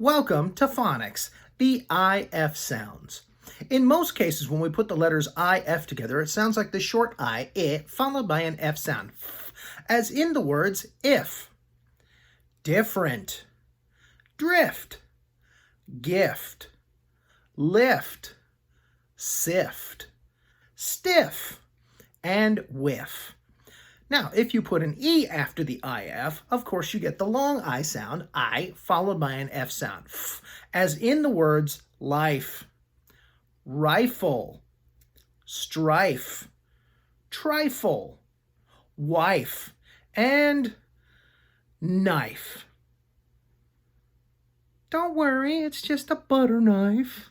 Welcome to Phonics, the IF sounds. In most cases, when we put the letters IF together, it sounds like the short I, followed by an F sound, as in the words if, different, drift, gift, lift, sift, stiff, and whiff. Now, if you put an E after the IF, of course you get the long I sound, I, followed by an F sound, as in the words life, rifle, strife, trifle, wife, and knife. Don't worry, it's just a butter knife.